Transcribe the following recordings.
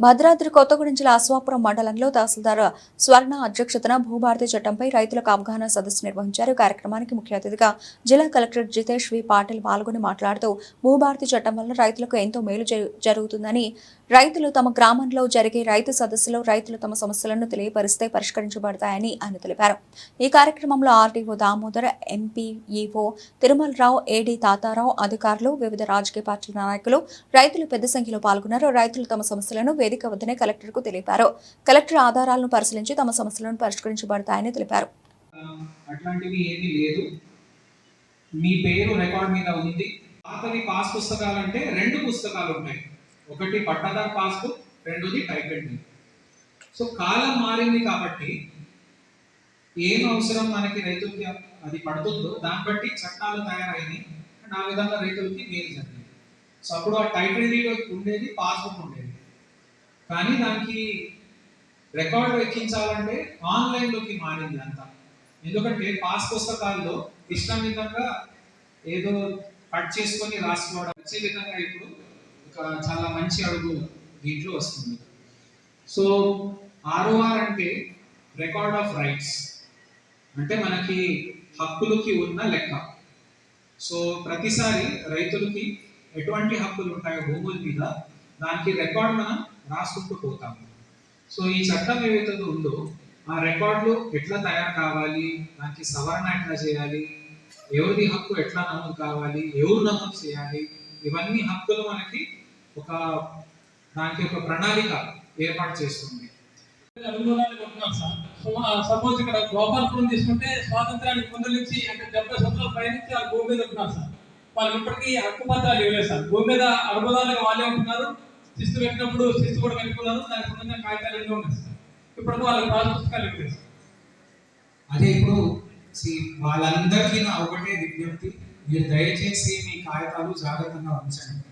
భద్రాద్రి కొత్తగూడెం జిల్లా అశ్వాపురం మండలంలో తహసీల్దార్ స్వర్ణ అధ్యక్షతన భూభారతి చట్టంపై రైతులకు అవగాహన సదస్సు నిర్వహించారు. కార్యక్రమానికి ముఖ్య అతిథిగా జిల్లా కలెక్టర్ జితేష్ వి పాటిల్ పాల్గొని మాట్లాడుతూ భూభారతి చట్టం వల్ల రైతులకు ఎంతో మేలు జరుగుతుందని, రైతులు తమ గ్రామంలో జరిగే రైతు సదస్సులో రైతులు తమ సమస్యలను తెలియపరిస్తే పరిష్కరించబడతాయని ఆయన తెలిపారు. ఈ కార్యక్రమంలో ఆర్డీఓ దామోదర్, ఎంపీఈఓ తిరుమలరావు, ఏడీ తాతారావు, అధికారులు, వివిధ రాజకీయ పార్టీల నాయకులు, రైతులు పెద్ద సంఖ్యలో పాల్గొన్నారు. రైతులు తమ సమస్యలను వేదిక వద్దనే కలెక్టర్కు తెలిపారు. కలెక్టర్ ఆధారాలను పరిశీలించి తమ సమస్యలను పరిష్కరించబడతాయని తెలిపారు. అట్లాంటివి ఏమీ లేదు, మీ పేరు రికార్డ్ మీద ఉంది. పాతవి పాస్ పుస్తకాలు అంటే రెండు పుస్తకాలు ఉన్నాయి, ఒకటి పట్టాదార్ పాస్బుక్, రెండోది టైటిల్ డీడ్. సో కాలం మారింది కాబట్టి ఏం అవసరం మనకి రైతులకి అది పడుతుందో దాన్ని బట్టి చట్టాలు తయారైనాయి. అండ్ ఆ విధంగా రైతులకి మేలు జరిగింది. సో అప్పుడు ఆ టైటిల్ డీడ్ ఉండేది, పాస్బుక్ ఉండేది, కానీ దానికి రికార్డు ఎక్కించాలంటే ఆన్లైన్లోకి మారింది అంతా. ఎందుకంటే పాస్ పుస్తకాల్లో ఇష్టం విధంగా ఏదో కట్ చేసుకొని రాసుకోవడం వచ్చే విధంగా ఇప్పుడు ఒక చాలా మంచి అడుగు దీంట్లో వస్తుంది. సో ఆర్ఓఆర్ అంటే రికార్డ్ ఆఫ్ రైట్స్, అంటే మనకి హక్కులకి ఉన్న లెక్క. సో ప్రతిసారి రైతులకి ఎటువంటి హక్కులు ఉంటాయో భూముల మీద దానికి రికార్డ్ మనం రాసుకుంటూ పోతాము. సో ఈ చట్టం ఏవైతే ఉందో ఆ రికార్డులు ఎట్లా తయారు కావాలి, దానికి సవరణ ఎట్లా చేయాలి, ఎవరిది హక్కు ఎట్లా నమోదు కావాలి, ఎవరు నమోదు చేయాలి, ఇవన్నీ హక్కులు మనకి దానికి ఒక ప్రణాళిక ఏర్పాటు చేస్తుంది. సపోజ్ ఇక్కడ గోపాలపురం తీసుకుంటే స్వాతంత్రానికి ముందు నుంచి అంటే 70 సంవత్సరాల పైనుంచి ఆ భూమి మీద ఉంటున్నారు సార్. వాళ్ళు ఇప్పటికీ హక్కు పత్రాలు ఇవ్వలేదు సార్. భూమి మీద అడుగుదారులుగా వాళ్ళే ఉంటున్నారు. శిస్తు పెట్టినప్పుడు శిస్తు కూడా కలుపుకున్నారు, దానికి సంబంధించిన కాగితాలు ఎన్నో ఉన్నాయి సార్. ఇప్పుడు వాళ్ళకి పాస్ పుస్తకాలు ఇవ్వలేదు సార్. అదే ఇప్పుడు వాళ్ళందరికీ నా ఒకటే విజ్ఞప్తి, మీరు దయచేసి మీ కాగితాలు జాగ్రత్తగా ఉంచండి.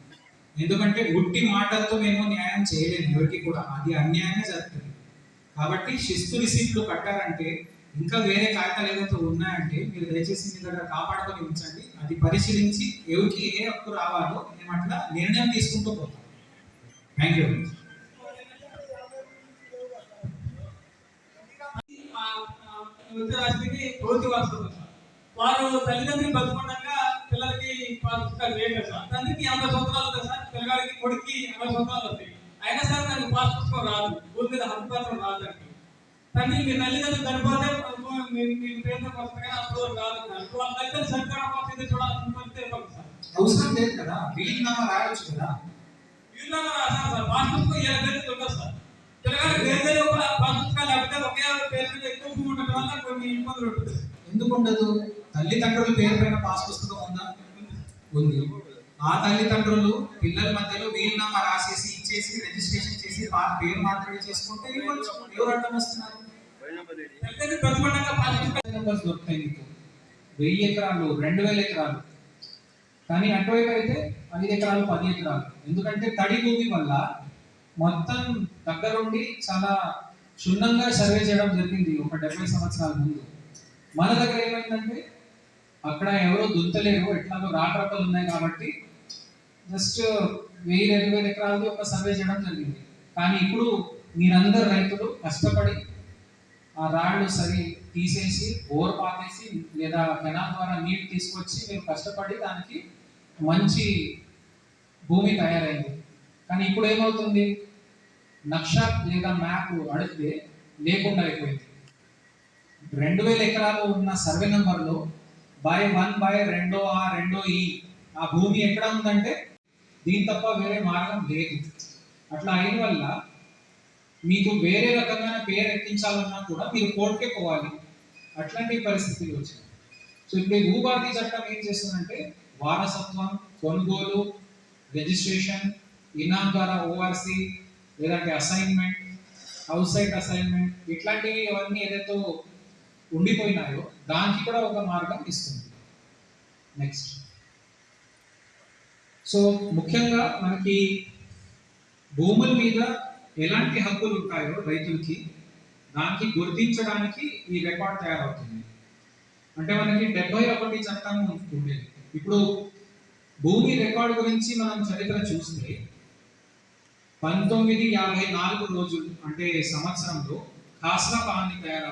ఎందుకంటే ఉట్టి మాటలతో మేము న్యాయం చేయలేము ఎవరికి కూడా, అది అన్యాయంగా జరుగుతుంది. కాబట్టి శిస్తు రిసీప్ట్లు కట్టారంటే ఇంకా వేరే కాగితాలు ఏదైతే ఉన్నాయంటే మీరు దయచేసి మీ దగ్గర కాపాడుకొని ఉంచండి. అది పరిశీలించి ఎవరికి ఏ హక్కు రావాలో మేము అట్లా నిర్ణయం తీసుకుంటూ పోతాం. Thank you. వారు తల్లిదండ్రులు బతుకుండగా పిల్లలకి పాస్ పుస్తకాలు వేయలేదు సార్. తండ్రికి 80 సంవత్సరాలు అవుతాయి సార్, పిల్లగాడికి కొడుక్కి 60 సంవత్సరాలు అవుతాయి. అయినా సార్ దానికి పాస్ పుస్తకం రాదు, భూమి మీద హక్కు పత్రం రాదు. తండ్రి మీ తల్లిదండ్రులు చనిపోతే మీ పేరుతో పుస్తకం అప్పుడు రాదు. వాళ్ళ తల్లిదండ్రులు చనిపోవడం కోసం చూడాల్సి అవసరం లేదు కదా, వీలునామా రాయొచ్చు కదా. వీలునామా రాశారు సార్, పాస్ పుస్తకం 7 పేర్లు ఉండదు సార్. పిల్లగాడికి వేరే పాస్ పుస్తకాలు లేకపోతే ఒకే పేరు మీద ఎక్కువ భూమి ఉండటం వల్ల కొన్ని ఇబ్బందులు ఉంటుంది. ఎందుకు ఉండదు? తల్లిదండ్రుల పేరు పైన పాస్ పుస్తకం ఉందా? ఉంది. ఆ తల్లిదండ్రులు పిల్లల మధ్యలో వీలునామా రాసేసి ఇచ్చేసి రిజిస్ట్రేషన్ చేసి పేరు మాత్రమే చేసుకుంటే ఎవరు అడ్డం వస్తున్నారు? దొరుకుతాయి మీకు 1000 ఎకరాలు, 2000 ఎకరాలు, కానీ అటువైపు అయితే 5 ఎకరాలు, 10 ఎకరాలు. ఎందుకంటే తడి భూమి వల్ల మొత్తం దగ్గరుండి చాలా క్షుణ్ణంగా సర్వే చేయడం జరిగింది ఒక 70 సంవత్సరాల ముందు. మన దగ్గర ఏమైందంటే అక్కడ ఎవరో దుంతలేరు, ఎట్లాగో రాట్రప్పలు ఉన్నాయి కాబట్టి జస్ట్ 1000-2000 ఎకరాలది ఒక సర్వే చేయడం జరిగింది. కానీ ఇప్పుడు మీరందరు రైతులు కష్టపడి ఆ రాళ్ళు సరి తీసేసి బోర్ పాతేసి లేదా కెనాల్ ద్వారా నీరు తీసుకొచ్చి మీరు కష్టపడి దానికి మంచి భూమి తయారైంది. కానీ ఇప్పుడు ఏమవుతుంది, నక్షా లేదా మ్యాప్ అడిగితే లేకుండా అయిపోయింది. 2000 ఎకరాలు ఉన్న సర్వే నెంబర్లో బై 1/2 ఆ భూమి ఎక్కడ ఉందంటే దీని తప్ప వేరే మార్గం లేదు. అట్లా అయిన వల్ల మీకు వేరే రకమైన పేరు ఎక్కించాలన్నా కూడా మీరు కోర్టుకే పోవాలి. అట్లాంటి పరిస్థితులు వచ్చాయి. సో ఇప్పుడు ఈ భూభారతి చట్టం ఏం చేస్తుందంటే వారసత్వం, కొనుగోలు, రిజిస్ట్రేషన్, ఇనాం ద్వారా ఓఆర్సి, లేదంటే అసైన్మెంట్, హౌస్ సైట్ అసైన్మెంట్, ఇట్లాంటివి అవన్నీ ఏదైతే ఉండిపోయినాయో దానికి కూడా ఒక మార్గం ఇస్తుంది. నెక్స్ట్, సో ముఖ్యంగా మనకి భూముల మీద ఎలాంటి హక్కులు ఉంటాయో రైతులకి దానికి గుర్తించడానికి ఈ రికార్డ్ తయారవుతుంది. అంటే మనకి 71 చట్టం ఉండేది. ఇప్పుడు భూమి రికార్డు గురించి మనం చరిత్ర చూస్తే 1954 రోజులు అంటే సంవత్సరంలో ఖాస్లా కహాని తయారవుతుంది.